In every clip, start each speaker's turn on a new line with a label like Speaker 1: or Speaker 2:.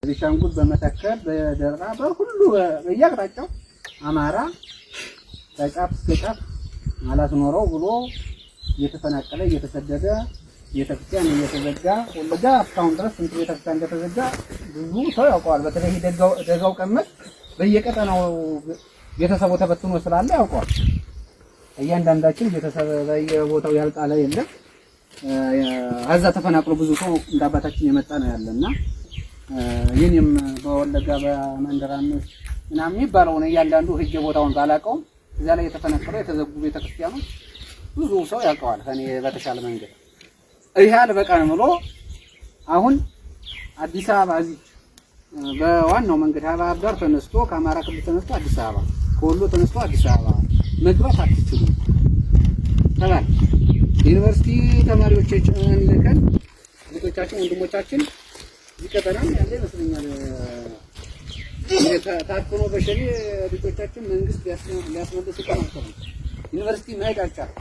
Speaker 1: ቤኒሻንጉል በመተከል በደራ በሁሉ በየአቅጣጫው አማራ ከጫፍ እስከ ጫፍ አላስኖረው ብሎ እየተፈናቀለ እየተሰደደ ቤተክርስቲያን እየተዘጋ ወለጋ እስካሁን ድረስ እንት ቤተክርስቲያን እንደተዘጋ ብዙ ሰው ያውቀዋል። በተለይ ደጋው ቀመስ በየቀጠናው ቤተሰቡ ተበትኖ ስላለ ያውቀዋል። እያንዳንዳችን ቤተሰብ በየቦታው ያልጣለ የለም። አዛ ተፈናቅሎ ብዙ ሰው እንዳባታችን የመጣ ነው ያለና የኔም በወለጋ በመንደራነት ምናምን የሚባለው ነው እያንዳንዱ ህጅ ቦታውን ባላቀውም እዛ ላይ የተፈናቀለው የተዘጉ ቤተክርስቲያኖች ብዙ ሰው ያውቀዋል ከኔ በተሻለ መንገድ። ይሄ አልበቃም ብሎ አሁን አዲስ አበባ እዚህ በዋናው መንገድ ባህር ዳር ተነስቶ ከአማራ ክልል ተነስቶ አዲስ አበባ ከወሎ ተነስቶ አዲስ አበባ መግባት አትችሉም ተባለ። ዩኒቨርሲቲ ተማሪዎቻችን ልከን ልጆቻችን ወንድሞቻችን ይቀበላል ያለ ይመስለኛል። ታጥቆ በሸኔ ልጆቻችን መንግስት ሊያስመልስ ይቀርታል። ዩኒቨርሲቲ መሄድ አልቻለም።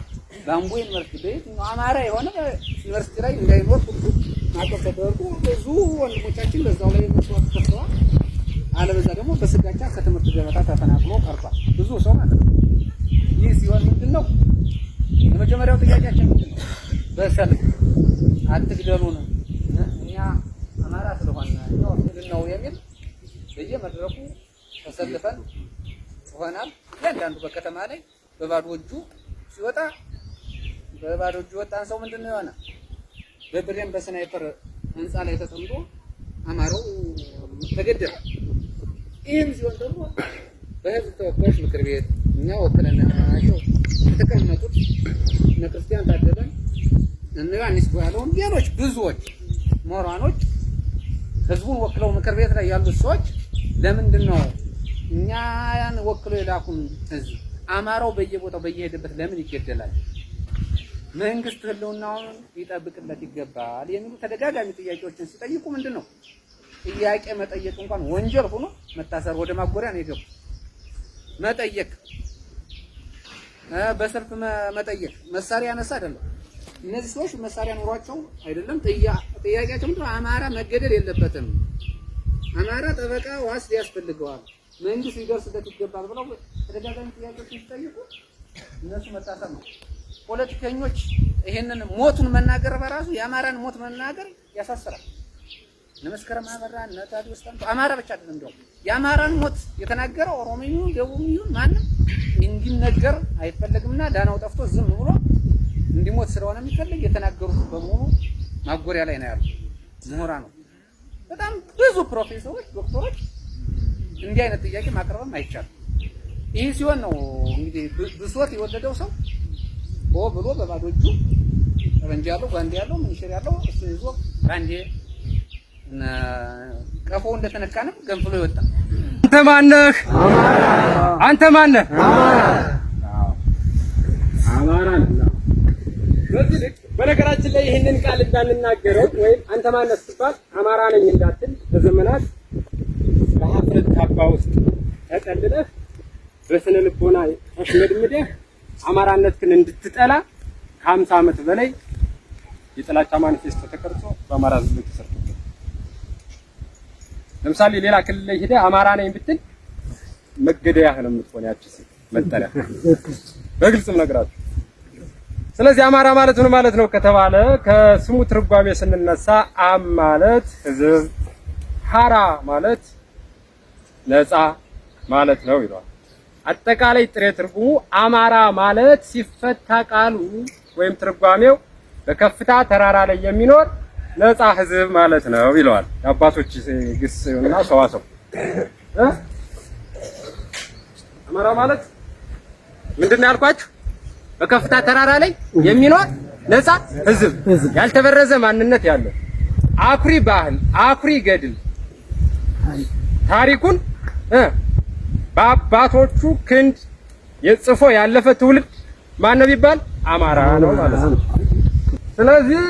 Speaker 1: ባምቦ ዩኒቨርሲቲ ቤት አማራ የሆነ ዩኒቨርሲቲ ላይ እንዳይኖር ሁሉ ማቀፍ ተደርጎ ብዙ ወንድሞቻችን በዛው ላይ መስዋዕት ከፍለዋል። አለበዛ ደግሞ በስጋቻ ከትምህርት ገበታ ተፈናቅሎ ቀርቷል ብዙ ሰው ማለት ነው። ይህ ሲሆን ምንድነው የመጀመሪያው ጥያቄያችን ምንድነው? በሰልፍ አትግደሉን እኛ አማራ ስለሆነ ነው የሚል በየመድረኩ ተሰልፈን ሆናል። ያንዳንዱ በከተማ ላይ በባዶ እጁ ሲወጣ በባዶ እጁ ወጣን ሰው ምንድነው የሆነ በብሬን በስናይፐር ህንጻ ላይ ተጠምዶ አማራው ተገደለ። ይህም ሲሆን ደግሞ በህዝብ ተወካዮች ምክር ቤት እኛ ወክለናቸው የተቀመጡት እነ ክርስቲያን ታደለን እነ ዮሐንስ ጓያለውን ሌሎች ብዙዎች ሞራኖች ህዝቡን ወክለው ምክር ቤት ላይ ያሉት ሰዎች ለምንድነው እኛን ወክለው የላኩን? ህዝብ አማራው በየቦታው በየሄደበት ለምን ይገደላል? መንግስት ህልውናውን ሊጠብቅለት ይገባል የሚሉ ተደጋጋሚ ጥያቄዎችን ሲጠይቁ ምንድነው ጥያቄ መጠየቅ እንኳን ወንጀል ሆኖ መታሰር ወደ ማጎሪያ ነው የገቡ። መጠየቅ በሰልፍ መጠየቅ መሳሪያ ያነሳ አይደለም። እነዚህ ሰዎች መሳሪያ ኖሯቸው አይደለም። ጥያቄያቸው ምንድነው? አማራ መገደል የለበትም፣ አማራ ጠበቃ ዋስ ያስፈልገዋል፣ መንግስት ሊደርስለት ይገባል ብለው ተደጋጋሚ ጥያቄዎችን ሲጠይቁ እነሱ መታሰር ነው። ፖለቲከኞች ይሄንን ሞቱን መናገር በራሱ የአማራን ሞት መናገር ያሳስራል። ለመስከረም አበራ ነታዲስ ታንቶ አማራ ብቻ አይደለም እንደው የአማራን ሞት የተናገረው ኦሮሞዩ ደቡብዩ ማንም እንዲነገር አይፈልግምና ዳናው ጠፍቶ ዝም ብሎ እንዲሞት ስለሆነ የሚፈልግ የተናገሩት በሙሉ ማጎሪያ ላይ ነው ያሉት ምሁራኖች። በጣም ብዙ ፕሮፌሰሮች ዶክተሮች እንዲህ አይነት ጥያቄ ማቅረብም አይቻልም። ይህ ሲሆን ነው እንግዲህ ብሶት የወለደው ሰው ብሎ በባዶ እጁ ጠመንጃ ያለው ጓንዴ ያለው ምንሽር ያለው እሱ ይዞ ባንዴ ቀፎ እንደተነካንም ገንፍሎ ይወጣ። አንተ ማነህ? አንተ ማነህ? አማራ ነህ። በነገራችን ላይ ይሄንን ቃል እንዳንናገረው ወይም አንተ ማነህ ስትባል አማራ ነኝ እንዳትል በዘመናት በሀፍረት ካባ ውስጥ ተቀልለህ በስነ ልቦና ተሽመድምደህ አማራነትህን እንድትጠላ ከ50 ዓመት በላይ የጥላቻ ማኒፌስቶ ተቀርጾ በአማራ ህዝብ ተሰርቷል። ለምሳሌ ሌላ ክልል ላይ ሄደህ አማራ ነኝ ብትል መገደያህ ነው የምትሆን ያቺ መጠሪያ በግልጽም ነግራችሁ። ስለዚህ አማራ ማለት ምን ማለት ነው ከተባለ ከስሙ ትርጓሜ ስንነሳ አም ማለት ህዝብ፣ ሐራ ማለት ነፃ ማለት ነው ይላል። አጠቃላይ ጥሬ ትርጉሙ አማራ ማለት ሲፈታ ቃሉ ወይም ትርጓሜው በከፍታ ተራራ ላይ የሚኖር ነፃ ህዝብ ማለት ነው ይለዋል። የአባቶች ግስና ሰዋሰው አማራ ማለት ምንድነው ያልኳችሁ? በከፍታ ተራራ ላይ የሚኖር ነፃ ህዝብ፣ ያልተበረዘ ማንነት ያለው አኩሪ ባህል፣ አኩሪ ገድል ታሪኩን በአባቶቹ ክንድ የጽፎ ያለፈ ትውልድ ማን ነው ቢባል አማራ ነው ማለት ነው። ስለዚህ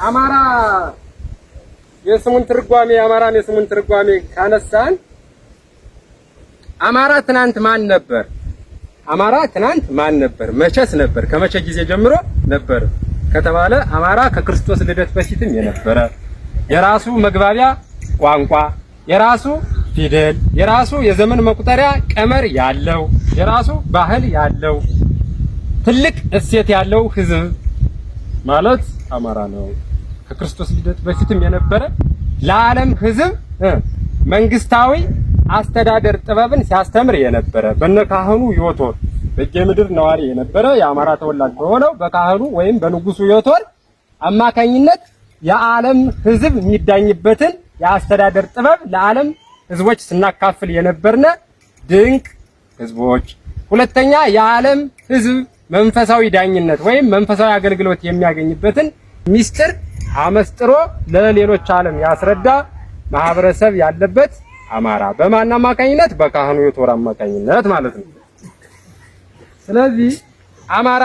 Speaker 1: አማራ የስሙን ትርጓሜ ካነሳን አማራ ትናንት ማን ነበር? አማራ ትናንት ማን ነበር? መቼስ ነበር? ከመቼ ጊዜ ጀምሮ ነበር ከተባለ አማራ ከክርስቶስ ልደት በፊትም የነበረ
Speaker 2: የራሱ መግባቢያ ቋንቋ፣ የራሱ ፊደል፣ የራሱ የዘመን መቁጠሪያ ቀመር ያለው፣ የራሱ ባህል ያለው ትልቅ እሴት ያለው ህዝብ ማለት አማራ ነው። ከክርስቶስ ልደት በፊትም የነበረ ለዓለም ህዝብ መንግስታዊ አስተዳደር ጥበብን ሲያስተምር የነበረ በነካህኑ ዮቶር በየምድር ነዋሪ የነበረ የአማራ ተወላጅ በሆነው በካህኑ ወይም በንጉሱ ዮቶር አማካኝነት የዓለም ህዝብ የሚዳኝበትን የአስተዳደር ጥበብ ለዓለም ህዝቦች ስናካፍል የነበርነ ድንቅ ህዝቦች። ሁለተኛ የዓለም ህዝብ መንፈሳዊ ዳኝነት ወይም መንፈሳዊ አገልግሎት የሚያገኝበትን ሚስጥር አመስጥሮ ለሌሎች ዓለም ያስረዳ ማህበረሰብ ያለበት አማራ በማን አማካኝነት? በካህኑ ዮቶር አማካኝነት ማለት ነው። ስለዚህ አማራ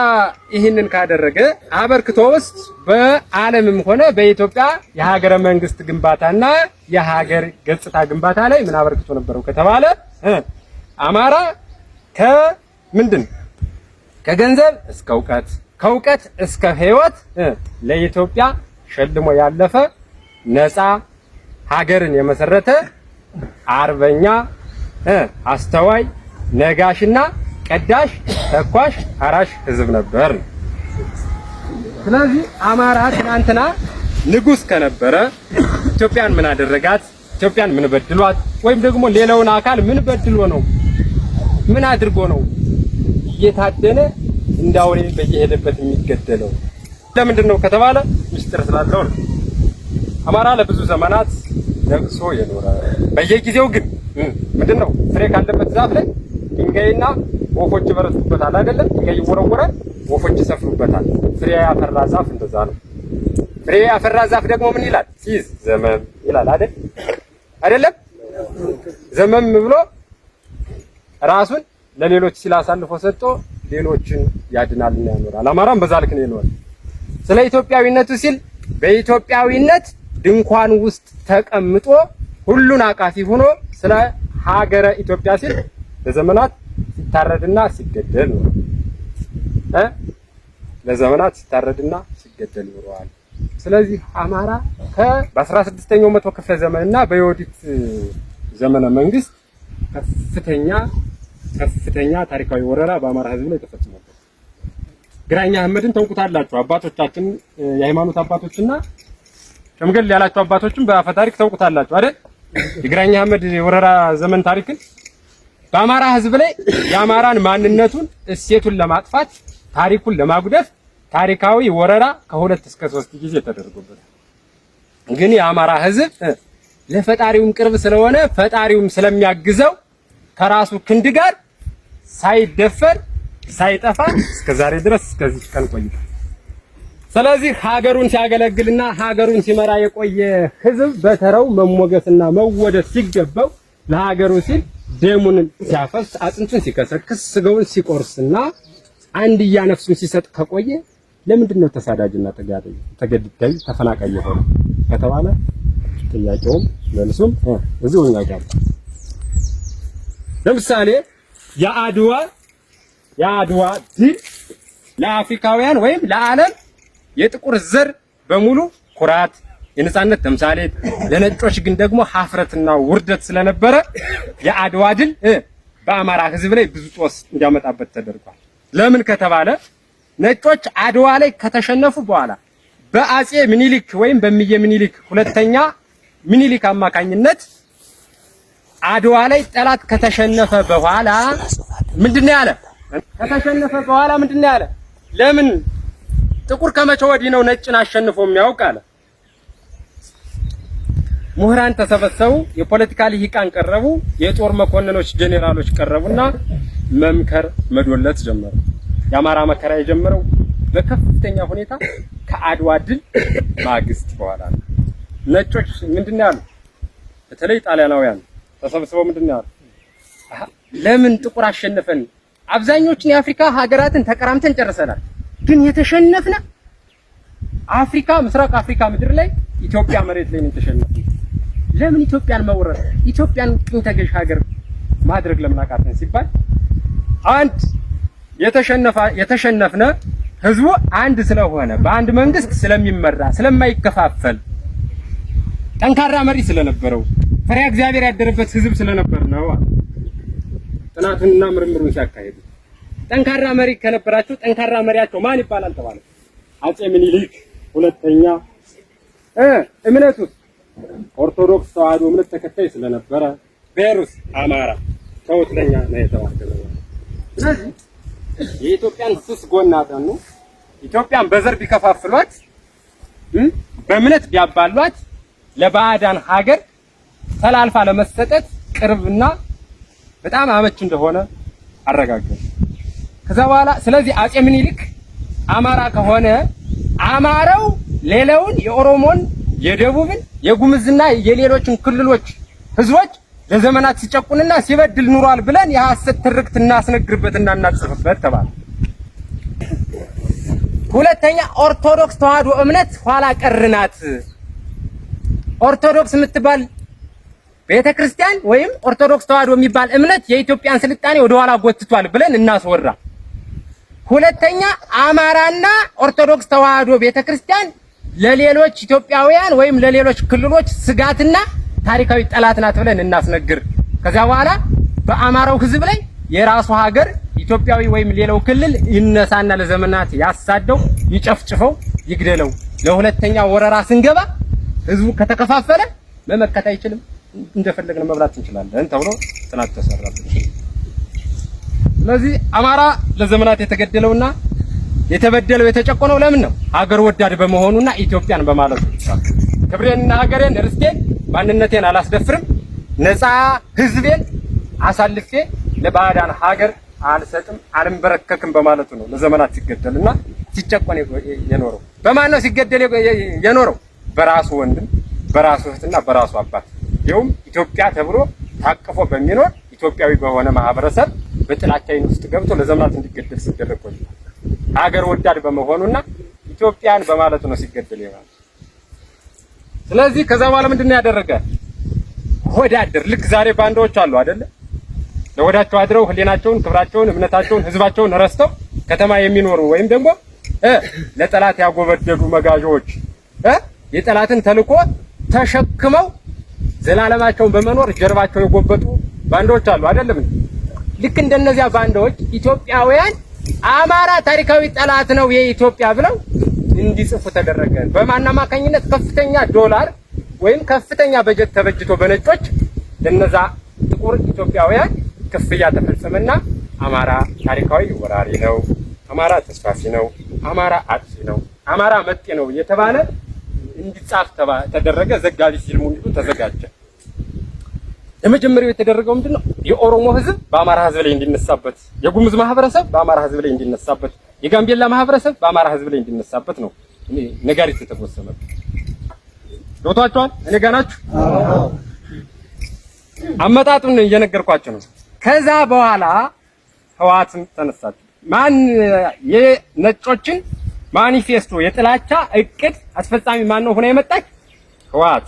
Speaker 2: ይህንን ካደረገ አበርክቶ ውስጥ በዓለምም ሆነ በኢትዮጵያ የሀገረ መንግስት ግንባታና የሀገር ገጽታ ግንባታ ላይ ምን አበርክቶ ነበረው ከተባለ አማራ ከምንድን ከገንዘብ እስከ እውቀት ከእውቀት እስከ ህይወት ለኢትዮጵያ ሸልሞ ያለፈ ነፃ ሀገርን የመሰረተ አርበኛ አስተዋይ ነጋሽና ቀዳሽ ተኳሽ አራሽ ህዝብ ነበር። ስለዚህ አማራ ትናንትና ንጉስ ከነበረ ኢትዮጵያን ምን አደረጋት? ኢትዮጵያን ምን በድሏት? ወይም ደግሞ ሌላውን አካል ምን በድሎ ነው? ምን አድርጎ ነው እየታደነ እንዳውሬ በየሄደበት የሚገደለው? ለምንድን ነው ከተባለ ምስጢር ስላለው ነው። አማራ ለብዙ ዘመናት ነግሶ የኖረ በየጊዜው ግን ምንድነው ፍሬ ካለበት ዛፍ ላይ ድንጋይና ወፎች ይበረቱበታል አይደለም? ድንጋይ ይወረወራል፣ ወፎች ይሰፍሩበታል። ፍሬ ያፈራ ዛፍ እንደዛ ነው። ፍሬ ያፈራ ዛፍ ደግሞ ምን ይላል? ሲዝ ዘመም ይላል አይደል? አይደለም? ዘመም ብሎ ራሱን ለሌሎች ሲል አሳልፎ ሰጥቶ ሌሎችን ያድናልና ያኖራል። አማራም በዛ ልክ ነው የኖረው። ስለ ኢትዮጵያዊነቱ ሲል በኢትዮጵያዊነት ድንኳን ውስጥ ተቀምጦ ሁሉን አቃፊ ሆኖ ስለ ሀገረ ኢትዮጵያ ሲል ለዘመናት ሲታረድና ሲገደል ነው። ለዘመናት ሲታረድና ሲገደል ኖሯል። ስለዚህ አማራ በ16ኛው መቶ ክፍለ ዘመንና በዮዲት ዘመነ መንግስት ከፍተኛ ታሪካዊ ወረራ በአማራ ህዝብ ላይ ተፈጽሟል። ግራኛ አህመድን ተውቁታላችሁ። አባቶቻችን የሃይማኖት አባቶችና ሸምገል ያላችሁ አባቶችን በአፈ ታሪክ ተውቁታላችሁ አይደል? የግራኛ አህመድ ወረራ ዘመን ታሪክን በአማራ ህዝብ ላይ የአማራን ማንነቱን እሴቱን ለማጥፋት ታሪኩን ለማጉደፍ ታሪካዊ ወረራ ከ2 እስከ 3 ጊዜ ተደርጎበታል። ግን የአማራ ህዝብ ለፈጣሪውም ቅርብ ስለሆነ ፈጣሪውም ስለሚያግዘው ከራሱ ክንድ ጋር ሳይደፈር ሳይጠፋ እስከዛሬ ድረስ እስከዚህ ቀን ቆይቷል። ስለዚህ ሀገሩን ሲያገለግልና ሀገሩን ሲመራ የቆየ ህዝብ በተራው መሞገስና መወደስ ሲገባው ለሀገሩ ሲል ደሙን ሲያፈስ አጥንቱን ሲከሰክስ ስጋውን ሲቆርስና አንድያ ነፍሱን ሲሰጥ ከቆየ ለምንድን ነው ተሳዳጅና ተገድዳይ ተፈናቃይ የሆነው ከተባለ ጥያቄውም መልሱም እዚሁ እኛ ጋር። ለምሳሌ የአድዋ ድል ለአፍሪካውያን ወይም ለዓለም የጥቁር ዘር በሙሉ ኩራት የነጻነት ተምሳሌት፣ ለነጮች ግን ደግሞ ሀፍረትና ውርደት ስለነበረ የአድዋ ድል በአማራ ህዝብ ላይ ብዙ ጦስ እንዲያመጣበት ተደርጓል። ለምን ከተባለ ነጮች አድዋ ላይ ከተሸነፉ በኋላ በአጼ ምኒልክ ወይም በሚየ ምኒልክ ሁለተኛ ምኒልክ አማካኝነት አድዋ ላይ ጠላት ከተሸነፈ በኋላ ምንድነው ያለ? ከተሸነፈ በኋላ ምንድነው ያለ? ለምን ጥቁር ከመቼ ወዲህ ነው ነጭን አሸንፎ የሚያውቅ አለ። ምሁራን ተሰበሰቡ፣ የፖለቲካ ልሂቃን ቀረቡ፣ የጦር መኮንኖች ጄኔራሎች ቀረቡና መምከር መዶለት ጀመሩ። የአማራ መከራ የጀመረው በከፍተኛ ሁኔታ ከአድዋ ድል ማግስት በኋላ ነው። ነጮች ምንድነው ያሉ? በተለይ ጣሊያናውያን ተሰብስበው ምንድነው ያሉ? ለምን ጥቁር አሸነፈን? አብዛኞቹን የአፍሪካ ሀገራትን ተቀራምተን ጨርሰናል፣ ግን የተሸነፍነ አፍሪካ ምስራቅ አፍሪካ ምድር ላይ ኢትዮጵያ መሬት ላይ ነው የተሸነፍነው። ለምን ኢትዮጵያን መውረር ኢትዮጵያን ቅኝ ተገዥ ሀገር ማድረግ ለምን አቃተን ሲባል አንድ የተሸነፍነ ህዝቡ አንድ ስለሆነ በአንድ መንግስት ስለሚመራ ስለማይከፋፈል ጠንካራ መሪ ስለነበረው ፈሪሃ እግዚአብሔር ያደረበት ህዝብ ስለነበር ነው። ጥናቱንና ምርምሩን ሲያካሂዱ ጠንካራ መሪ ከነበራቸው ጠንካራ መሪያቸው ማን ይባላል ተባለ? አጼ ምኒልክ። ሁለተኛ እምነቱ ኦርቶዶክስ ተዋህዶ እምነት ተከታይ ስለነበረ ብሔሩስ አማራ ከሁለተኛ ነው የተዋደለው። ስለዚህ የኢትዮጵያን ስስ ጎን አጠኑ። ኢትዮጵያን በዘር ቢከፋፍሏት በእምነት ቢያባሏት ለባዕዳን ሀገር ተላልፋ ለመሰጠት ቅርብና በጣም አመች እንደሆነ አረጋገጡ። ከዛ በኋላ ስለዚህ አጼ ምኒልክ አማራ ከሆነ አማራው ሌላውን የኦሮሞን፣ የደቡብን፣ የጉምዝና የሌሎችን ክልሎች ህዝቦች ለዘመናት ሲጨቁንና ሲበድል ኑሯል ብለን የሐሰት ትርክት እናስነግርበትና እናጽፍበት ተባለ። ሁለተኛ ኦርቶዶክስ ተዋህዶ እምነት ኋላ ቀርናት። ኦርቶዶክስ የምትባል ቤተክርስቲያን ወይም ኦርቶዶክስ ተዋህዶ የሚባል እምነት የኢትዮጵያን ስልጣኔ ወደ ኋላ ጎትቷል ብለን እናስወራ። ሁለተኛ አማራና ኦርቶዶክስ ተዋህዶ ቤተክርስቲያን ለሌሎች ኢትዮጵያውያን ወይም ለሌሎች ክልሎች ስጋትና ታሪካዊ ጠላት ናት ብለን እናስነግር። ከዛ በኋላ በአማራው ህዝብ ላይ የራሱ ሀገር ኢትዮጵያዊ ወይም ሌላው ክልል ይነሳና ለዘመናት ያሳደው ይጨፍጭፈው ይግደለው። ለሁለተኛ ወረራ ስንገባ ህዝቡ ከተከፋፈለ መመከት አይችልም፣ እንደፈለግን መብላት እንችላለን ተብሎ ጥናት ተሰራበት። ስለዚህ አማራ ለዘመናት የተገደለውና የተበደለው የተጨቆነው ለምን ነው? ሀገር ወዳድ በመሆኑና ኢትዮጵያን በማለቱ ብቻ። ክብሬንና ሀገሬን ርስቴን ማንነቴን አላስደፍርም፣ ነፃ ህዝቤን አሳልፌ ለባዕዳን ሀገር አልሰጥም፣ አልንበረከክም በማለቱ ነው ለዘመናት ሲገደልና ሲጨቆን የኖረው። በማን ነው ሲገደል የኖረው? በራሱ ወንድም፣ በራሱ እህትና በራሱ አባት። ይኸውም ኢትዮጵያ ተብሎ ታቅፎ በሚኖር ኢትዮጵያዊ በሆነ ማህበረሰብ በጥላቻ ውስጥ ገብቶ ለዘመናት እንዲገደል ሲደረግ ቆይቷል። ሀገር ወዳድ በመሆኑና ኢትዮጵያን በማለቱ ነው ሲገደል ይሆናል። ስለዚህ ከዛ በኋላ ምንድነው ያደረገ? ወዳደር ልክ ዛሬ ባንዳዎች አሉ አይደለ? ለወዳቸው አድረው ህሊናቸውን፣ ክብራቸውን፣ እምነታቸውን፣ ህዝባቸውን ረስተው ከተማ የሚኖሩ ወይም ደግሞ ለጠላት ያጎበደዱ መጋዦች የጠላትን ተልኮ ተሸክመው ዘላለማቸውን በመኖር ጀርባቸው የጎበጡ ባንዳዎች አሉ አይደለም? ልክ እንደነዚያ ባንዳዎች ኢትዮጵያውያን አማራ ታሪካዊ ጠላት ነው የኢትዮጵያ ብለው እንዲጽፉ ተደረገ። በማን አማካኝነት? ከፍተኛ ዶላር ወይም ከፍተኛ በጀት ተበጅቶ በነጮች ለነዛ ጥቁር ኢትዮጵያውያን ክፍያ ተፈጸመና አማራ ታሪካዊ ወራሪ ነው፣ አማራ ተስፋፊ ነው፣ አማራ አጥፊ ነው፣ አማራ መጤ ነው እየተባለ እንዲጻፍ ተደረገ። ዘጋቢ ፊልሙ እንዲሁ ተዘጋጀ። የመጀመሪያው የተደረገው ምንድነው? የኦሮሞ ህዝብ በአማራ ህዝብ ላይ እንዲነሳበት፣ የጉሙዝ ማህበረሰብ በአማራ ህዝብ ላይ እንዲነሳበት፣ የጋምቤላ ማህበረሰብ በአማራ ህዝብ ላይ እንዲነሳበት ነው ነጋሪት የተጎሰመበት። ዶታቸዋል እኔ ጋር ናችሁ? አመጣጡን እየነገርኳችሁ ነው። ከዛ በኋላ ህወሓትም ተነሳች። ማን የነጮችን ማኒፌስቶ የጥላቻ እቅድ አስፈጻሚ ማን ነው ሆነ የመጣች? ህወሓት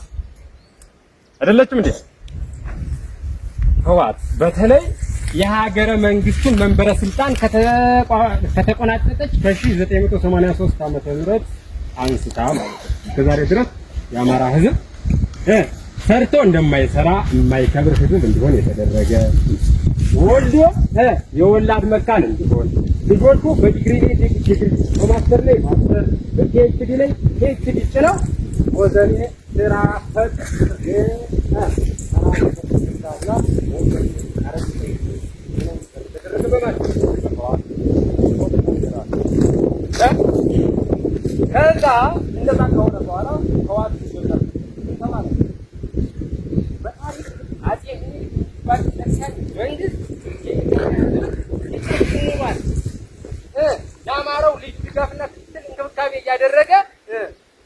Speaker 2: አይደለችም እንዴ? ህወሓት በተለይ የሀገረ መንግስቱን መንበረ ስልጣን ከተቆናጠጠች ከ1983 ዓመተ ምህረት አንስታ ማለት ነው እስከዛሬ ድረስ የአማራ ህዝብ ሰርቶ እንደማይሰራ የማይከብር ህዝብ እንዲሆን የተደረገ ወልዶ የወላድ መካን እንዲሆን ልጆቹ በዲግሪ በማስተር ላይ ማስተር በፒኤችዲ ላይ ፒኤችዲ ጭነው ወዘኔ ስራ ፈት ከዛ እንደዛ ከሆነ በኋላ ህወሓት ይጀምራል ተማለት በታሪክ አጼ ምኒልክ ባለሰን መንግስት ለአማራው ልዩ ድጋፍና ክትትል እንክብካቤ እያደረገ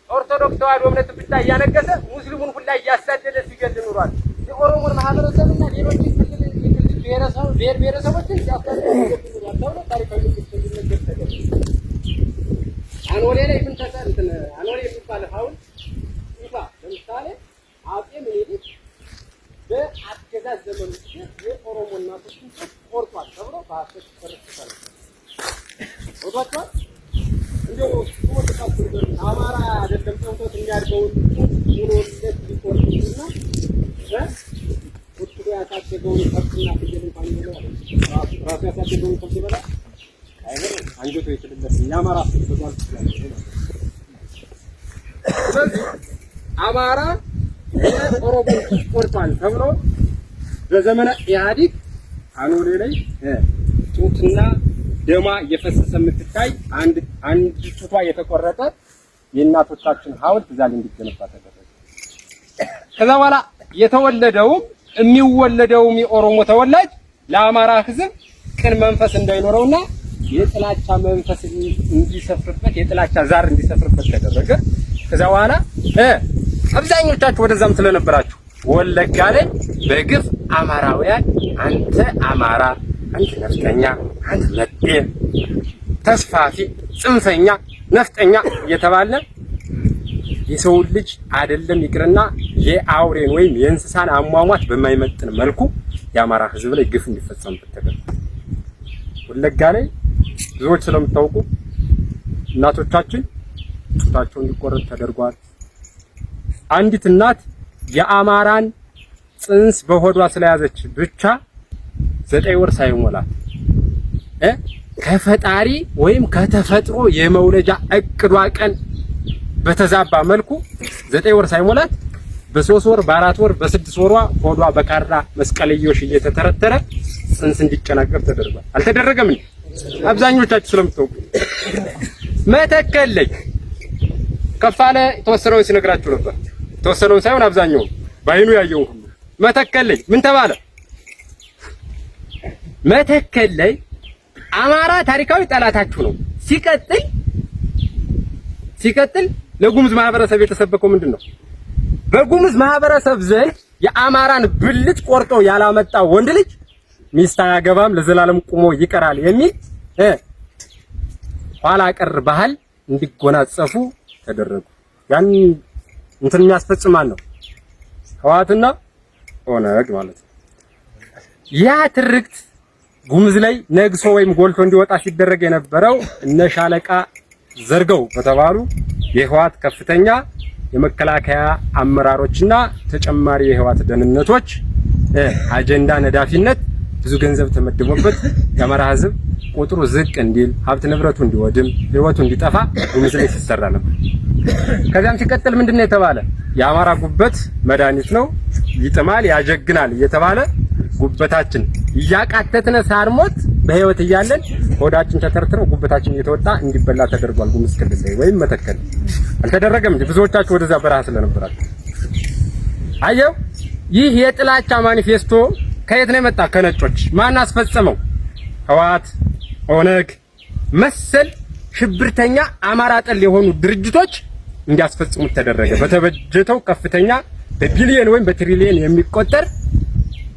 Speaker 2: ኦርቶዶክስ ተዋህዶ እምነት ብቻ እያነገሰ ሙስሊሙን ሁላ እያሳደደ ሲገድል ኑሯል። የኦሮሞን ማህበረሰብና ሌሎች ብሔር ብሔረሰቦችን ሲያሳደደ ኑሯል ተብሎ ታሪካዊ ነገር ተገኘ። አኖሌ ላይ ምን ተሰንተን አኖሌ የሚባል ሐውልት ይፋ ለምሳሌ አጼ ምኒልክ በአገዛዝ ዘመኑ የኦሮሞ እናቶችን ቆርጧል ተብሎ በሐሰት ተሰርቷል። ወጣቷል እንደው አማራ አይደለም ተውቶት የሚያድገውን ሙሉለት ሊቆርጥና ወጥቶ ያሳደገውን ከብትና ፍየል እንኳን ይበላል። ራሱ ያሳደገውን ከብት ይበላል። አይደለም አንጀቱ ይችላል። የአማራ ተጓዝ ይችላል። ስለዚህ አማራ ኦሮሞ ቆርጧል ተብሎ በዘመነ ኢህአዲግ አኖሌ ላይ ጡትና ደማ እየፈሰሰ የምትታይ አንድ ጡቷ የተቆረጠ የእናቶቻችን ሐውልት እዛ ላይ እንዲገነባ ተደረገ። ከዛ በኋላ የተወለደውም የሚወለደውም የኦሮሞ ተወላጅ ለአማራ ሕዝብ ቅን መንፈስ እንዳይኖረውና የጥላቻ መንፈስ እንዲሰፍርበት የጥላቻ ዛር እንዲሰፍርበት ተደረገ። ከዛ በኋላ አብዛኞቻችሁ ወደዛም ስለነበራችሁ ወለጋ ላይ በግፍ አማራውያን አንተ አማራ፣ አንተ ነፍጠኛ፣ አንተ መጤ፣ ተስፋፊ፣ ጽንፈኛ፣ ነፍጠኛ እየተባለ የሰው ልጅ አይደለም ይቅርና የአውሬን ወይም የእንስሳን አሟሟት በማይመጥን መልኩ የአማራ ህዝብ ላይ ግፍ እንዲፈጸምበት ተደረገ። ወለጋ ላይ ብዙዎች ስለምታውቁ እናቶቻችን ጡታቸው እንዲቆረጥ ተደርጓል። አንዲት እናት የአማራን ጽንስ በሆዷ ስለያዘች ብቻ 9 ወር ሳይሞላት ከፈጣሪ ወይም ከተፈጥሮ የመውለጃ እቅዷ ቀን በተዛባ መልኩ 9 ወር ሳይሞላት በ3 ወር በ4 ወር በ6 ወሯ ሆዷ በካራ መስቀልዮሽ እየተተረተረ ጽንስ እንዲጨናገር ተደርጓል። አልተደረገም እንዴ? አብዛኞቻችሁ ስለምታውቁ መተከል ላይ ከፋለ የተወሰነውን ሲነግራችሁ ነበር። የተወሰነውን ሳይሆን አብዛኛው ባይኑ ያየው ሁሉ መተከል ላይ ምን ተባለ? መተከል ላይ አማራ ታሪካዊ ጠላታችሁ ነው። ሲቀጥል ለጉሙዝ ማህበረሰብ የተሰበከው ምንድነው? በጉሙዝ ማህበረሰብ ዘንድ የአማራን ብልት ቆርጦ ያላመጣ ወንድ ልጅ ሚስት አያገባም ለዘላለም ቁሞ ይቀራል የሚል ኋላ ቀር ባህል እንዲጎናጸፉ ተደረጉ። ያን እንትን የሚያስፈጽማል ነው ህወሓትና ኦነግ ማለት ነው። ያ ትርክት ጉሙዝ ላይ ነግሶ ወይም ጎልቶ እንዲወጣ ሲደረግ የነበረው እነ ሻለቃ ዘርገው በተባሉ የህወሓት ከፍተኛ የመከላከያ አመራሮችና ተጨማሪ የህወሓት ደህንነቶች አጀንዳ ነዳፊነት ብዙ ገንዘብ ተመድቦበት የአማራ ህዝብ ቁጥሩ ዝቅ እንዲል ሀብት ንብረቱ እንዲወድም ህይወቱ እንዲጠፋ ጉሙዝ ላይ ሲሰራ ነበር። ከዛም ሲቀጥል ምንድነው የተባለ? የአማራ ጉበት መድኃኒት ነው፣ ይጥማል፣ ያጀግናል እየተባለ ጉበታችን እያቃተተነ ሳርሞት በህይወት እያለን ሆዳችን ተተርትሮ ጉበታችን እየተወጣ እንዲበላ ተደርጓል። ጉሙዝ ክልል ላይ ወይም መተከል አልተደረገም እንጂ ብዙዎቻችሁ ወደዛ በረሃ ስለነበራችሁ አየው። ይህ የጥላቻ ማኒፌስቶ ከየት ነው የመጣ? ከነጮች። ማን አስፈጸመው? ህወሓት፣ ኦነግ መሰል ሽብርተኛ አማራ ጠል የሆኑ ድርጅቶች እንዲያስፈጽሙት ተደረገ። በተበጀተው ከፍተኛ በቢሊየን ወይም በትሪሊየን የሚቆጠር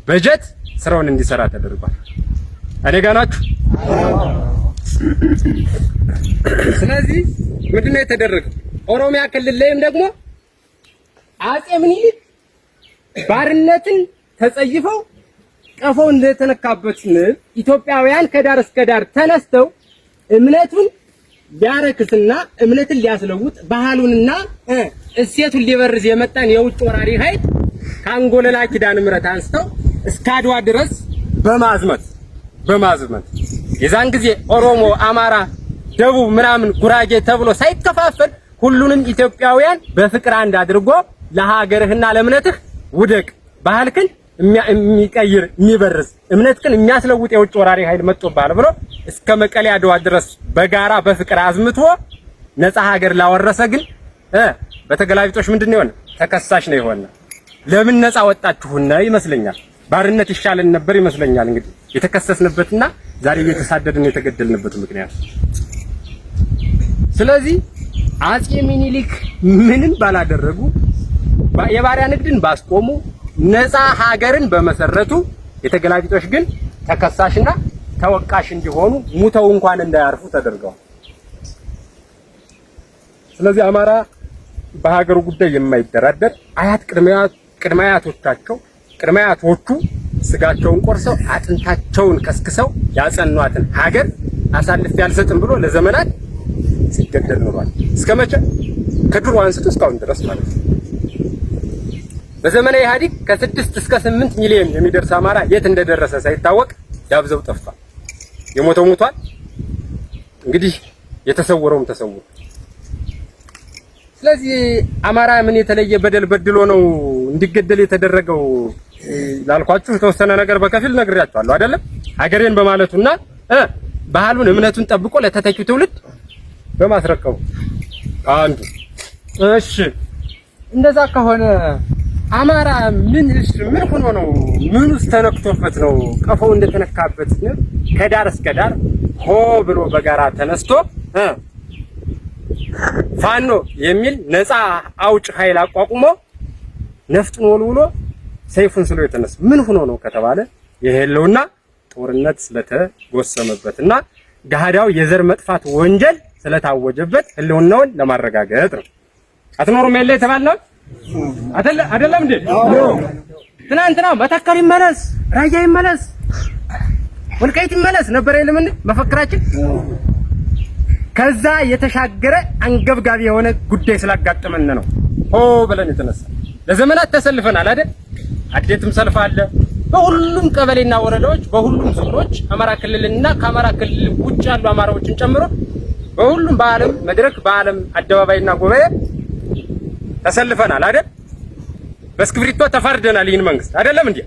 Speaker 2: በጀት ስራውን እንዲሰራ ተደርጓል። እኔ ጋር ናችሁ? ስለዚህ ምንድነው የተደረገው? ኦሮሚያ ክልል ላይም ደግሞ አጼ ምኒልክ ባርነትን ተጸይፈው ቀፎ እንደተነካበት ኢትዮጵያውያን ከዳር እስከ ዳር ተነስተው እምነቱን ሊያረክስና እምነትን ሊያስለውጥ ባህሉንና እሴቱን ሊበርዝ የመጣን የውጭ ወራሪ ኃይል ካንጎለላ ኪዳነ ምሕረት አንስተው እስከ አድዋ ድረስ በማዝመት የዛን ጊዜ ኦሮሞ፣ አማራ፣ ደቡብ ምናምን ጉራጌ ተብሎ ሳይከፋፈል ሁሉንም ኢትዮጵያውያን በፍቅር አንድ አድርጎ ለሀገርህና ለእምነትህ ውደቅ፣ ባህልክን የሚቀይር የሚበርዝ እምነትክን የሚያስለውጥ የውጭ ወራሪ ኃይል መጥቶብሃል ብሎ እስከ መቀሌ አድዋ ድረስ በጋራ በፍቅር አዝምቶ ነፃ ሀገር ላወረሰ ግን በተገላቢጦሽ ምንድነው የሆነ? ተከሳሽ ነው የሆነ። ለምን ነፃ ወጣችሁና ይመስለኛል። ባርነት ይሻለን ነበር ይመስለኛል። እንግዲህ የተከሰስንበትና ዛሬ እየተሳደድን የተገደልንበት ምክንያት። ስለዚህ አጼ ሚኒሊክ ምንም ባላደረጉ የባሪያ ንግድን ባስቆሙ ነፃ ሀገርን በመሰረቱ የተገላቢጦሽ ግን ተከሳሽና ተወቃሽ እንዲሆኑ ሙተው እንኳን እንዳያርፉ ተደርገዋል። ስለዚህ አማራ በሀገሩ ጉዳይ የማይደራደር አያት ቅድመ አያቶቹ ስጋቸውን ቆርሰው አጥንታቸውን ከስክሰው ያጸኗትን ሀገር አሳልፌ አልሰጥም ብሎ ለዘመናት ሲገደል ኖሯል። እስከመቼ? ከድሮ አንስቶ እስካሁን ድረስ ማለት ነው። በዘመነ ኢህአዴግ ከ6 እስከ 8 ሚሊዮን የሚደርስ አማራ የት እንደደረሰ ሳይታወቅ ያብዘው ጠፋ። የሞተው ሞቷል። እንግዲህ የተሰወረውም ተሰውሯል። ስለዚህ አማራ ምን የተለየ በደል በድሎ ነው እንዲገደል የተደረገው ላልኳችሁ የተወሰነ ነገር በከፊል ነግሬያችኋለሁ አይደለም? ሀገሬን በማለቱና ባህሉን እምነቱን ጠብቆ ለተተኪው ትውልድ በማስረከቡ አንዱ። እሺ እንደዛ ከሆነ አማራ ምን ሆኖ ነው? ምን ውስጥ ተነክቶበት ነው? ቀፎው እንደተነካበት ከዳር እስከ ዳር ሆ ብሎ በጋራ ተነስቶ ፋኖ የሚል ነፃ አውጭ ኃይል አቋቁሞ ነፍጡን ወልውሎ ሰይፉን ስሎ የተነሳ ምን ሆኖ ነው ከተባለ የህልውና ጦርነት ስለተጎሰመበትና ገሃዳው የዘር መጥፋት ወንጀል ስለታወጀበት ህልውናውን ለማረጋገጥ ነው። አትኖሩም ያለ የተባለው አይደለም እንዴ? ትናንትና መተከል ይመለስ፣ ራያ ይመለስ፣ ወልቃይት ይመለስ ነበር የለም እንዴ መፈክራችን? ከዛ የተሻገረ አንገብጋቢ የሆነ ጉዳይ ስላጋጠመን ነው ሆ ብለን የተነሳ። ለዘመናት ተሰልፈናል አይደል? አዴትም ሰልፍ አለ። በሁሉም ቀበሌና ወረዳዎች፣ በሁሉም ዞኖች አማራ ክልልና ከአማራ ክልል ውጭ ያሉ አማራዎችን ጨምሮ በሁሉም በዓለም መድረክ በዓለም አደባባይና ጉባኤ ተሰልፈናል አይደል? በስክሪፕቶ ተፋርደናል ይህን መንግስት አይደለም እንዴ?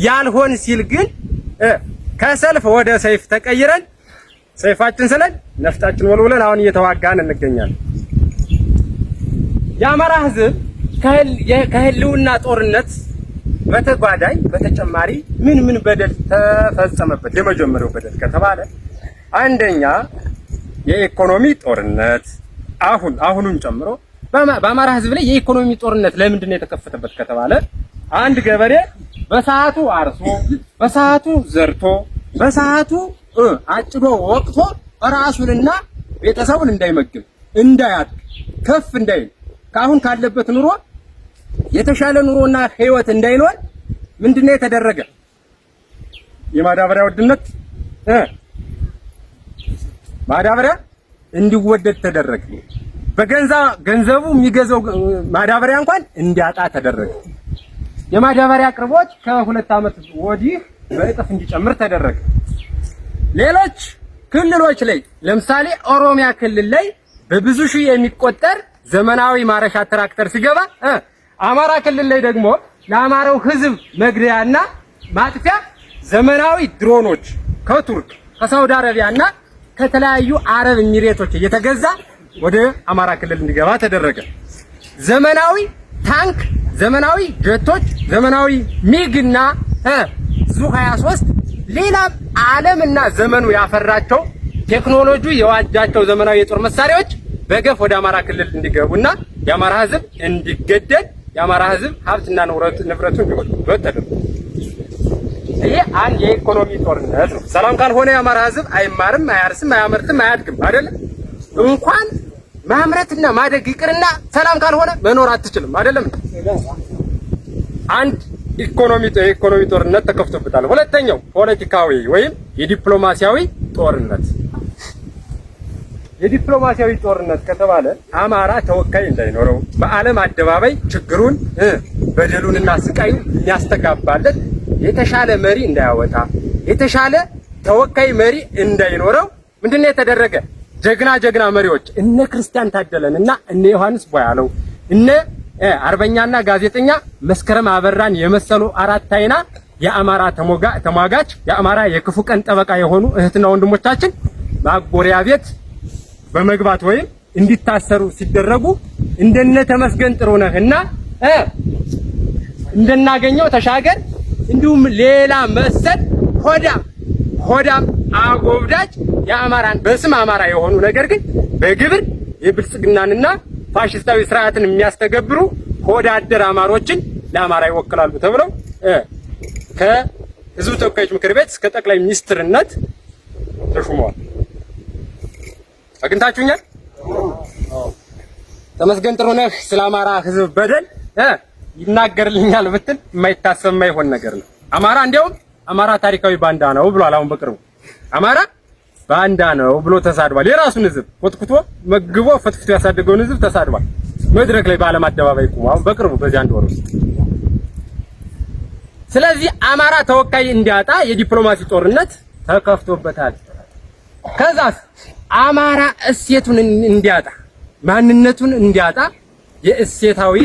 Speaker 2: ያልሆን ሲል ግን ከሰልፍ ወደ ሰይፍ ተቀይረን ሰይፋችን ስለን ነፍጣችን ወልውለን አሁን እየተዋጋን እንገኛለን። የአማራ ህዝብ ከህልውና ጦርነት በተጓዳኝ በተጨማሪ ምን በደል ተፈጸመበት? የመጀመሪያው በደል ከተባለ አንደኛ የኢኮኖሚ ጦርነት አሁኑን ጨምሮ በአማራ ህዝብ ላይ የኢኮኖሚ ጦርነት ለምንድን ነው የተከፈተበት ከተባለ አንድ ገበሬ በሰዓቱ አርሶ በሰዓቱ ዘርቶ በሰዓቱ አጭዶ ወቅቶ ራሱንና ቤተሰቡን እንዳይመግብ እንዳያድግ ከፍ እንዳይል ካሁን ካለበት ኑሮ የተሻለ ኑሮና ህይወት እንዳይኖር ምንድነው የተደረገ? የማዳበሪያ ውድነት ማዳበሪያ እንዲወደድ ተደረገ። ገንዘቡ የሚገዛው ማዳበሪያ እንኳን እንዲያጣ ተደረገ። የማዳበሪያ አቅርቦት ከ2 ዓመት ወዲህ በእጥፍ እንዲጨምር ተደረገ። ሌሎች ክልሎች ላይ ለምሳሌ ኦሮሚያ ክልል ላይ በብዙ ሺህ የሚቆጠር ዘመናዊ ማረሻ ትራክተር ሲገባ አማራ ክልል ላይ ደግሞ ለአማራው ህዝብ መግደያና ማጥፊያ ዘመናዊ ድሮኖች ከቱርክ ከሳውዲ አረቢያና ከተለያዩ አረብ ኤሚሬቶች እየተገዛ ወደ አማራ ክልል እንዲገባ ተደረገ። ዘመናዊ ታንክ፣ ዘመናዊ ጀቶች፣ ዘመናዊ ሚግና ዙ 23 ሌላም ዓለምና ዘመኑ ያፈራቸው ቴክኖሎጂ የዋጃቸው ዘመናዊ የጦር መሳሪያዎች በገፍ ወደ አማራ ክልል እንዲገቡና የአማራ ህዝብ እንዲገደል የአማራ ህዝብ ሀብትና ንብረቱ እንዲወድም ተደረገ። ይሄ አንድ የኢኮኖሚ ጦርነት ነው። ሰላም ካልሆነ የአማራ ህዝብ አይማርም፣ አያርስም፣ አያመርትም፣ አያድግም አይደል? እንኳን ማምረትና ማደግ ይቅርና ሰላም ካልሆነ መኖር አትችልም አይደለም? አንድ የኢኮኖሚ ጦርነት ተከፍቶበታል። ሁለተኛው ፖለቲካዊ ወይም የዲፕሎማሲያዊ ጦርነት። የዲፕሎማሲያዊ ጦርነት ከተባለ አማራ ተወካይ እንዳይኖረው በዓለም አደባባይ ችግሩን በደሉንና ስቃዩን የሚያስተጋባለት የተሻለ መሪ እንዳያወጣ የተሻለ ተወካይ መሪ እንዳይኖረው ምንድነው የተደረገ? ጀግና መሪዎች እነ ክርስቲያን ታደለን እና እነ ዮሐንስ ቦያለው እነ አርበኛና ጋዜጠኛ መስከረም አበራን የመሰሉ አራት አይና የአማራ ተሟጋች የአማራ የክፉ ቀን ጠበቃ የሆኑ እህትና ወንድሞቻችን ማጎሪያ ቤት በመግባት ወይም እንዲታሰሩ ሲደረጉ እንደነ ተመስገን ጥሩነህና እንደናገኘው ተሻገር እንዲሁም ሌላ መሰል ሆዳም አጎብዳጅ የአማራን በስም አማራ የሆኑ ነገር ግን በግብር የብልጽግናንና ፋሽስታዊ ስርዓትን የሚያስተገብሩ ሆዳደር አማሮችን ለአማራ ይወክላሉ ተብለው ከህዝብ ተወካዮች ምክር ቤት እስከ ጠቅላይ ሚኒስትርነት ተሹመዋል። አግኝታችሁኛል? ተመስገን ጥሩነህ ስለ አማራ ህዝብ በደል ይናገርልኛል ብትል የማይታሰብ የማይሆን ነገር ነው። አማራ እንዲያውም አማራ ታሪካዊ ባንዳ ነው ብሏል። አሁን በቅርቡ አማራ ባንዳ ነው ብሎ ተሳድቧል። የራሱን ህዝብ ኮትኩቶ መግቦ ፈትፍቶ ያሳደገውን ህዝብ ተሳድቧል። መድረክ ላይ በዓለም አደባባይ ቆሞ አሁን በቅርቡ በዚህ አንድ ወር ውስጥ። ስለዚህ አማራ ተወካይ እንዲያጣ የዲፕሎማሲ ጦርነት ተከፍቶበታል። ከዛስ አማራ እሴቱን እንዲያጣ ማንነቱን እንዲያጣ የእሴታዊ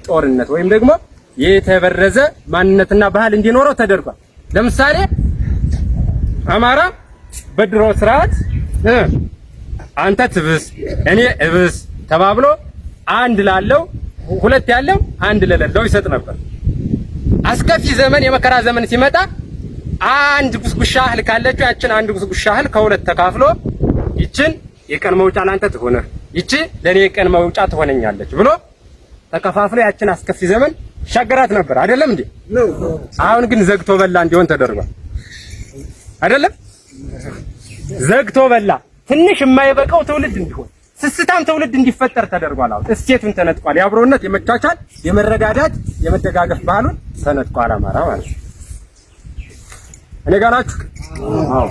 Speaker 2: ጦርነት ወይም ደግሞ የተበረዘ ማንነትና ባህል እንዲኖረው ተደርጓል። ለምሳሌ አማራ በድሮ ስርዓት አንተ ትብስ እኔ እብስ ተባብሎ አንድ ላለው ሁለት ያለው አንድ ለሌለው ይሰጥ ነበር። አስከፊ ዘመን የመከራ ዘመን ሲመጣ አንድ ጉስጉሻ እህል ካለችው ያችን አንድ ጉስጉሻ እህል ከሁለት ተካፍሎ ይችን የቀን መውጫ ላንተ ትሆነ ይቺ ለኔ የቀን መውጫ ትሆነኛለች ብሎ ተከፋፍሎ ያችን አስከፊ ዘመን ሻገራት ነበር። አይደለም እንዴ? አሁን ግን ዘግቶ በላ እንዲሆን ተደርጓል። አይደለም? ዘግቶ በላ ትንሽ የማይበቃው ትውልድ እንዲሆን ስስታም ትውልድ እንዲፈጠር ተደርጓል። አሁን እሴቱን ተነጥቋል። የአብሮነት፣ የመቻቻል፣ የመረዳዳት፣ የመደጋገፍ ባህሉን ተነጥቋል አማራ ማለት ነው። እኔ ጋር ናችሁ? አዎ።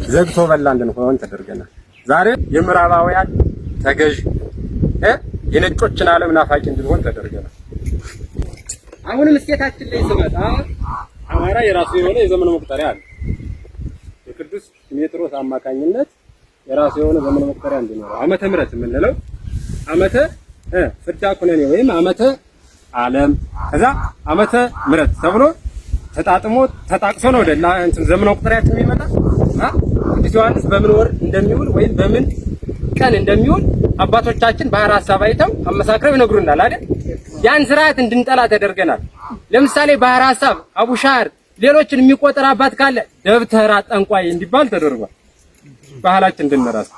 Speaker 2: ዘግቶ በላ እንድንሆን ተደርገናል። ዛሬ የምዕራባውያን ተገዥ የነጮችን ዓለም ናፋቂ እንድንሆን ተደርገናል። አሁንም እሴታችን ላይ ስመጣ አማራ የራሱ የሆነ የዘመን መቁጠሪያ አለ። በቅዱስ ሜጥሮስ አማካኝነት የራሱ የሆነ ዘመን መቁጠሪያ እንዲኖረው ዓመተ ምሕረት የምንለው ዓመተ ፍዳ ኩነኔ ወይም ዓመተ ዓለም ከዛ ዓመተ ምሕረት ተብሎ ተጣጥሞ ተጣቅሶ ነው ወደ እንትን ዘመን መቁጠሪያችን የሚመጣ። ቅዱስ ዮሐንስ በምን ወር እንደሚውል ወይም በምን ቀን እንደሚውል አባቶቻችን ባህር ሐሳብ አይተው አመሳክረው ይነግሩናል አይደል? ያን ስርዓት እንድንጠላ ተደርገናል። ለምሳሌ ባህር ሐሳብ፣ አቡሻር፣ ሌሎችን የሚቆጠር አባት ካለ ደብተራ ጠንቋይ እንዲባል ተደርጓል። ባህላችን እንድንረሳ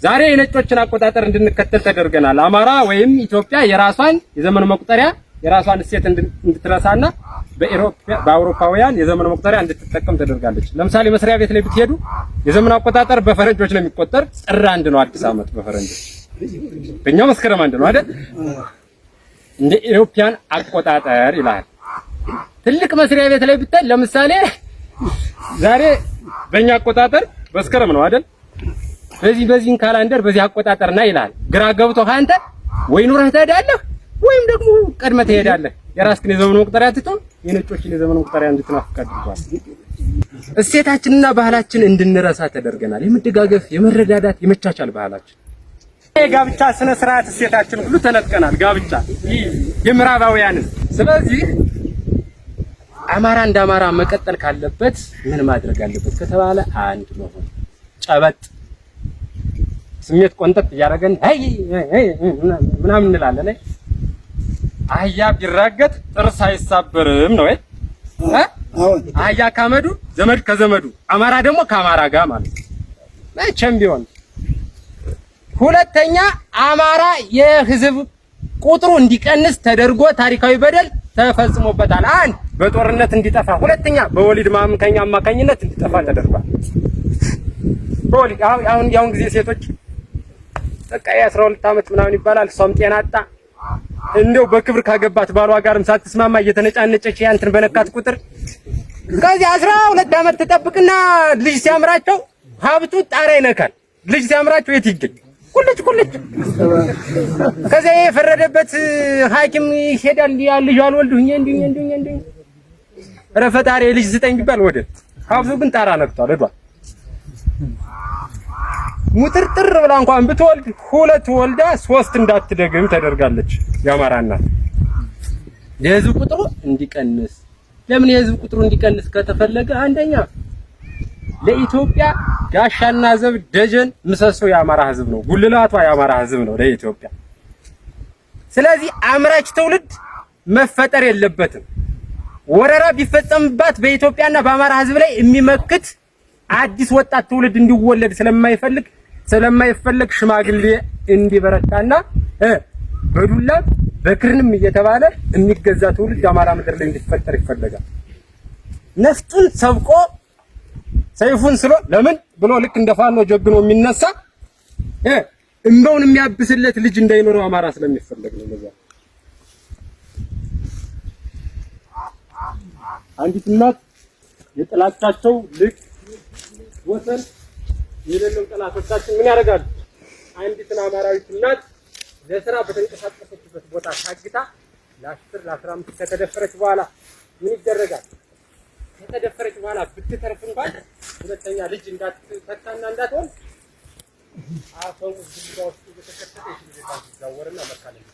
Speaker 2: ዛሬ የነጮችን አቆጣጠር እንድንከተል ተደርገናል። አማራ ወይም ኢትዮጵያ የራሷን የዘመን መቁጠሪያ የራሷን እሴት እንድትረሳና በአውሮፓውያን የዘመን መቁጠሪያ እንድትጠቀም ተደርጋለች። ለምሳሌ መስሪያ ቤት ላይ ብትሄዱ የዘመን አቆጣጠር በፈረንጆች ነው የሚቆጠር። ጥር 1 ነው አዲስ ዓመት በፈረንጆች፣ በእኛ መስከረም 1 ነው አይደል? እንደ ኢሮፒያን አቆጣጠር ይላል። ትልቅ መስሪያ ቤት ላይ ብታይ ለምሳሌ ዛሬ በእኛ አቆጣጠር መስከረም ነው አይደል? በዚህን ካላንደር በዚህ አቆጣጠርና ይላል። ግራ ገብቶ ካንተ ወይ ኑረህ ትሄዳለህ ወይም ደግሞ ቀድመህ ትሄዳለህ። የራስህን የዘመን መቁጠሪያ ትቶ የነጮችን የዘመን መቁጠሪያ እንድትናፍቅ አድርጓል። እሴታችንና ባህላችን እንድንረሳ ተደርገናል። የመደጋገፍ፣ የመረዳዳት፣ የመቻቻል ባህላችን የጋብቻ ስነ ስርዓት እሴታችን ሁሉ ተነጥቀናል። ጋብቻ የምዕራባውያንን። ስለዚህ አማራ እንደ አማራ መቀጠል ካለበት ምን ማድረግ አለበት ከተባለ አንድ መሆን፣ ጨበጥ ስሜት ቆንጠጥ እያደረገን አይ ምናምን እንላለን። አህያ ቢራገጥ ጥርስ አይሳበርም ነው አይደል? አህያ ካመዱ ዘመድ ከዘመዱ አማራ ደግሞ ከአማራ ጋር ማለት ነው መቼም ቢሆን። ሁለተኛ አማራ የህዝብ ቁጥሩ እንዲቀንስ ተደርጎ ታሪካዊ በደል ተፈጽሞበታል። አንድ በጦርነት እንዲጠፋ፣ ሁለተኛ በወሊድ ማምከኛ አማካኝነት እንዲጠፋ ተደርጓል። በወሊድ አሁን ጊዜ ሴቶች በቃ የ12 ዓመት ምናምን ይባላል። እሷም ጤና አጣ እንደው በክብር ካገባት ባሏ ጋርም ሳትስማማ እየተነጫነጨች ያንተን በነካት ቁጥር ከዚህ 12 ዓመት ተጠብቅና ልጅ ሲያምራቸው ሀብቱ ጣሪያ ይነካል። ልጅ ሲያምራቸው የት ይገኝ? ቁልጭ ከዚያ የፈረደበት ሐኪም ይሄዳል። ያ ልጅ አልወልዱኝ እንዴ ኧረ ፈጣሪ ልጅ ስጠኝ ቢባል ወደ ሀብቱ ግን ጣራ ነክቷል ሄዷል። ሙጥርጥር ብላ እንኳን ብትወልድ 2 ወልዳ 3 እንዳትደግም ተደርጋለች። የአማራ እናት የህዝብ ቁጥሩ እንዲቀንስ። ለምን የህዝብ ቁጥሩ እንዲቀንስ ከተፈለገ አንደኛ ለኢትዮጵያ ጋሻና ዘብ ደጀን ምሰሶ የአማራ ህዝብ ነው። ጉልላቷ የአማራ ህዝብ ነው ለኢትዮጵያ። ስለዚህ አምራች ትውልድ መፈጠር የለበትም። ወረራ ቢፈጸምባት በኢትዮጵያና በአማራ ህዝብ ላይ የሚመክት አዲስ ወጣት ትውልድ እንዲወለድ ስለማይፈልግ ሽማግሌ እንዲበረታና በዱላ በክርንም እየተባለ የሚገዛ ትውልድ አማራ ምድር ላይ እንዲፈጠር ይፈልጋል። ነፍጡን ሰብቆ ሰይፉን ስሎ ለምን ብሎ ልክ እንደፋኖ ጀግኖ የሚነሳ እንባውን የሚያብስለት ልጅ እንዳይኖረው አማራ ስለሚፈልግ ነው። ለዛ አንዲት እናት የጥላቻቸው ልክ ወሰን የሌለው ጠላቶቻችን ምን ያደርጋሉ? አንዲትን አማራዊት እናት ለስራ በተንቀሳቀሰችበት ቦታ ታግታ ለ10 ለ15 ከተደፈረች በኋላ ምን ይደረጋል? ከተደፈረች በኋላ ብትተርፍ እንኳን ሁለተኛ ልጅ እንዳትተካና እንዳትሆን አፈው ዝግባ ውስጥ እየተከተተ ይችላል ይዛወርና መካለል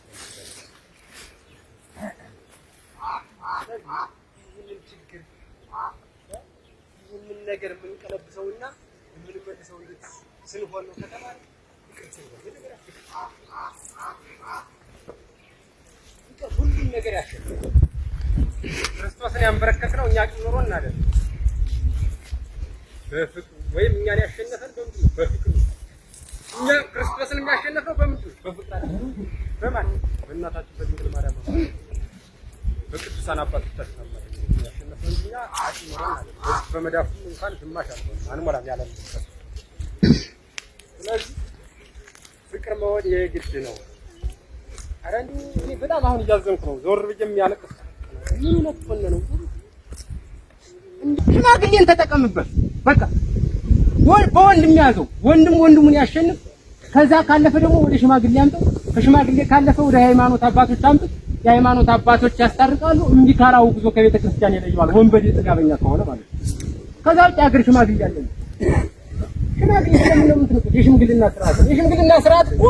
Speaker 2: ይህንን ችግር ይህንን ነገር የምንቀለብሰውና የምንመልሰው እንዴት ስንሆን ነው ከተባለ ሁሉም ነገር ያሸንፋል። ክርስቶስን ያንበረከክነው እኛ ቂም ኖሮን አይደለም፣ በፍቅሩ ወይም እኛን ያሸነፈን በምንድን ነው? በፍቅሩ። እኛ ክርስቶስን የሚያሸነፈው በምንድን ነው? በፍቅራችን። በማን? በእናታችን በድንግል ማርያም ነው። በቅዱሳን አባቶቻችን አማካኝነት ያሸነፈን እኛ አቂም ኖሮን አይደለም። በመዳፉ እንኳን ግማሽ አልሆነም አንሞላም ያለን። ስለዚህ ፍቅር መሆን የግድ ነው። ኧረ እንዲሁ እኔ በጣም አሁን እያዘንኩ ነው። ዞር ብዬ የሚያለቅስ ምን ነጥፎን ነው? ሽማግሌን ተጠቀምበት። በቃ በወንድም ያዘው። ወንድም ወንድሙን ያሸንፍ። ከዛ ካለፈ ደግሞ ወደ ሽማግሌ አምጠው። ከሽማግሌ ካለፈ ወደ ሃይማኖት አባቶች አምጠው። የሃይማኖት አባቶች ያስታርቃሉ። እምቢ ካላው ጉዞ ከቤተ ክርስቲያን ይለያሉ። ወንበዴ ጥጋበኛ ከሆነ ማለት ነው። ከዛ ውጭ አገር ሽማግሌ ያለ ነው። ሽማግሌ ስለምን ነው የምትነቁት? የሽምግልና ስርዓት እኮ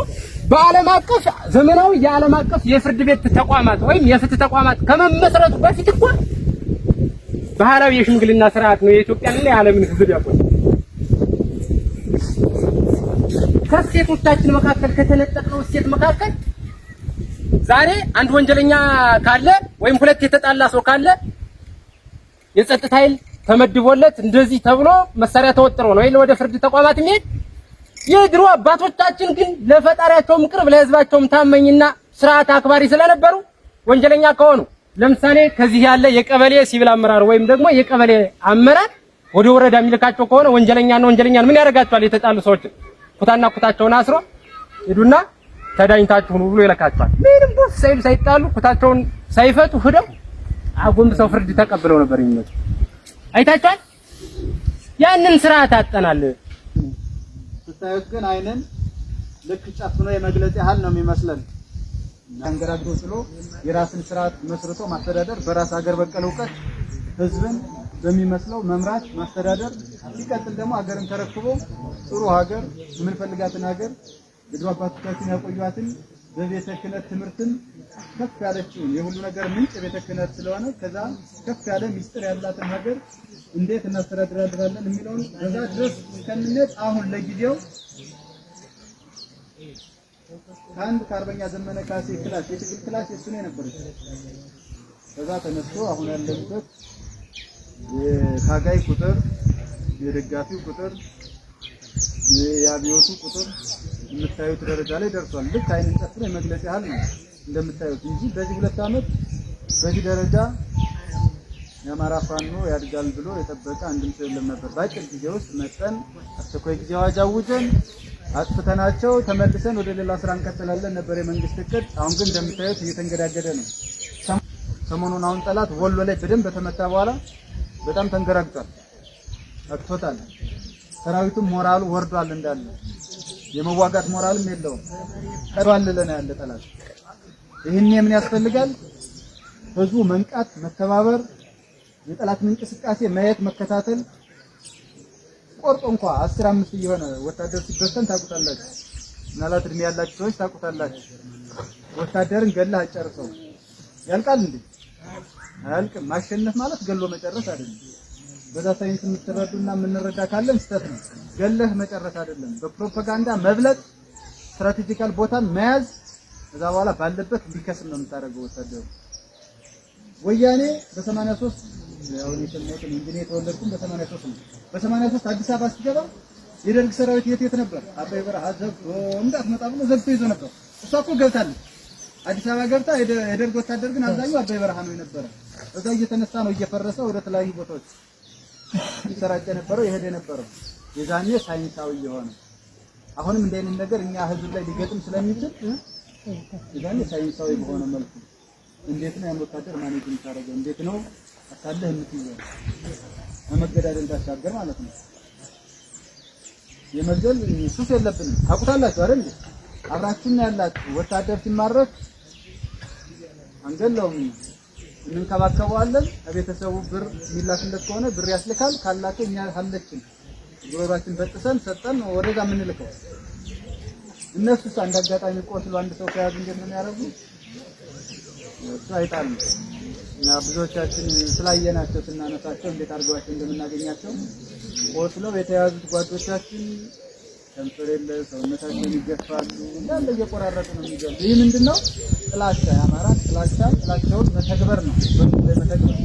Speaker 2: በዓለም አቀፍ ዘመናዊ የዓለም አቀፍ የፍርድ ቤት ተቋማት ወይም የፍትህ ተቋማት ከመመስረቱ በፊት እኮ ባህላዊ የሽምግልና ስርዓት ነው የኢትዮጵያንና የዓለምን ሕዝብ ያቆየ። ከሴቶቻችን መካከል ከተነጠቅነው ሴት መካከል ዛሬ አንድ ወንጀለኛ ካለ ወይም ሁለት የተጣላ ሰው ካለ የጸጥታ ኃይል ተመድቦለት እንደዚህ ተብሎ መሳሪያ ተወጥሮ ነው ወደ ፍርድ ተቋማት የሚሄድ። የድሮ አባቶቻችን ግን ለፈጣሪያቸውም ቅርብ ለህዝባቸውም ታማኝና ስርዓት አክባሪ ስለነበሩ ወንጀለኛ ከሆኑ ለምሳሌ ከዚህ ያለ የቀበሌ ሲቪል አመራር ወይም ደግሞ የቀበሌ አመራር ወደ ወረዳ የሚልካቸው ከሆነ ወንጀለኛን ምን ያደርጋቸዋል? የተጣሉ ሰዎች ኩታና ኩታቸውን አስሮ ሄዱና ተዳኝታችሁ ነው ብሎ ይልካቸዋል። ምንም ቦስ ሳይሉ ሳይጣሉ ኩታቸውን ሳይፈቱ ሄደው አጎንብሰው ፍርድ ተቀብለው ነበር የሚመጡ። አይታችኋል? ያንን ስርዓት አጠናል።
Speaker 3: ስታዩት ግን አይንን ልክ ጨፍኖ የመግለጽ ያህል ነው የሚመስለን። አንገራግሮ ጥሎ የራስን ስርዓት መስርቶ ማስተዳደር፣ በራስ ሀገር በቀል እውቀት ህዝብን በሚመስለው መምራት ማስተዳደር፣ ሲቀጥል ደግሞ ሀገርን ተረክቦ ጥሩ ሀገር የምንፈልጋትን ሀገር የድሮ አባቶቻችን ያቆዩዋትን በቤተ ክህነት ትምህርትን ከፍ ያለችውን የሁሉ ነገር ምንጭ ቤተ ክህነት ስለሆነ ከዛ ከፍ ያለ ሚስጥር ያላትን ሀገር እንዴት እናስተዳድራለን የሚለውን በዛ ድረስ እስከምንሄድ አሁን ለጊዜው ከአንድ ከአርበኛ ዘመነ ካሴ ክላስ የትግል ክላስ የሱ ነው የነበረው። ከዛ ተነስቶ አሁን ያለበት የታጋይ ቁጥር፣ የደጋፊው ቁጥር፣ የአብዮቱ ቁጥር የምታዩት ደረጃ ላይ ደርሷል። ልክ አይንን ጨፍኖ የመግለጽ ያህል ነው እንደምታዩት እንጂ በዚህ 2 ዓመት በዚህ ደረጃ የአማራ ፋኖ ያድጋል ብሎ የጠበቀ አንድም ሰው የለም ነበር። በአጭር ጊዜ ውስጥ መጠን አስቸኳይ ጊዜ አዋጅ አውጀን አጥፍተናቸው ተመልሰን ወደ ሌላ ስራ እንቀጥላለን ነበር የመንግስት እቅድ። አሁን ግን እንደምታዩት እየተንገዳገደ ነው። ሰሞኑን አሁን ጠላት ወሎ ላይ በደንብ በተመታ በኋላ በጣም ተንገራግቷል፣ አጥቶታል። ሰራዊቱም ሞራሉ ወርዷል፣ እንዳለ የመዋጋት ሞራልም የለውም። ቀዷልለና ያለ ጠላት። ይሄን ምን ያስፈልጋል? ህዝቡ መንቃት፣ መተባበር፣ የጠላትን እንቅስቃሴ ማየት፣ መከታተል። ቆርጦ እንኳን 10-5 እየሆነ ወታደር ሲበተን ታውቁታላችሁ። ምናልባት እድሜ ያላችሁ ሰዎች ታውቁታላችሁ። ወታደርን ገለህ አጨርሰው ያልቃል እንዴ? አያልቅም። ማሸነፍ ማለት ገሎ መጨረስ አይደለም። በዛ ሳይንስ የምትረዱና የምንረዳ ካለን ስህተት ነው። ገለህ መጨረስ አይደለም። በፕሮፓጋንዳ መብለጥ፣ ስትራቴጂካል ቦታን መያዝ፣ ከዛ በኋላ ባለበት እንዲከስም ነው የምታደርገው ወታደሩ። ወያኔ በ83 ያው የሰማሁትን እንግዲህ የተወለድኩት በ83 ነው። በ83 አዲስ አበባ ሲገባ የደርግ ሰራዊት የት ነበር? አባይ በረሃ ዘግቶ እንዳትመጣ ብሎ ዘግቶ ይዞ ነበር። እሷ እኮ ገብታለች። አዲስ አበባ ገብታ የደርግ ወታደር ግን አብዛኛው አባይ በረሃ ነው የነበረ። እዛ እየተነሳ ነው እየፈረሰ ወደ ተለያዩ ቦታዎች ይሰራጭ የነበረው ይሄድ የነበረው። የዛኔ ሳይንሳዊ የሆነ አሁንም እንደ አይነት ነገር እኛ ህዝብ ላይ ሊገጥም ስለሚችል የዛኔ ሳይንሳዊ በሆነ መልኩ እንዴት ነው ያን ወታደር ማኔጅ የምታደርገው? እንዴት ነው አታለህ የምትይዘው? መገዳደል እንዳሻገር ማለት ነው። የመግደል ሱስ የለብንም። ታውቁታላችሁ አይደል? አብራችን ያላችሁ ወታደር ሲማረክ አንገለውም፣ እንንከባከበዋለን። ከቤተሰቡ ብር የሚላክለት ከሆነ ብር ያስልካል። ካላከ እኛ አለችን ጉሮሯችን በጥሰን ሰጠን ወደዛ የምንልከው። እነሱስ አንድ አጋጣሚ ቆስሎ አንድ ሰው ከያዙ እንዴት ነው የሚያደርጉ? እሱ አይጣሉ እና ብዙዎቻችን ስላየናቸው ስናነሳቸው እንዴት አድርገዋቸው እንደምናገኛቸው ቆስለው የተያዙት ጓዶቻችን ከንፈር የለ ሰውነታቸውን ይገፋሉ፣ እንዳለ እየቆራረጡ ነው የሚገቡ። ይህ ምንድነው? ጥላቻ፣ የአማራ ጥላቻውን መተግበር ነው። በመተግበር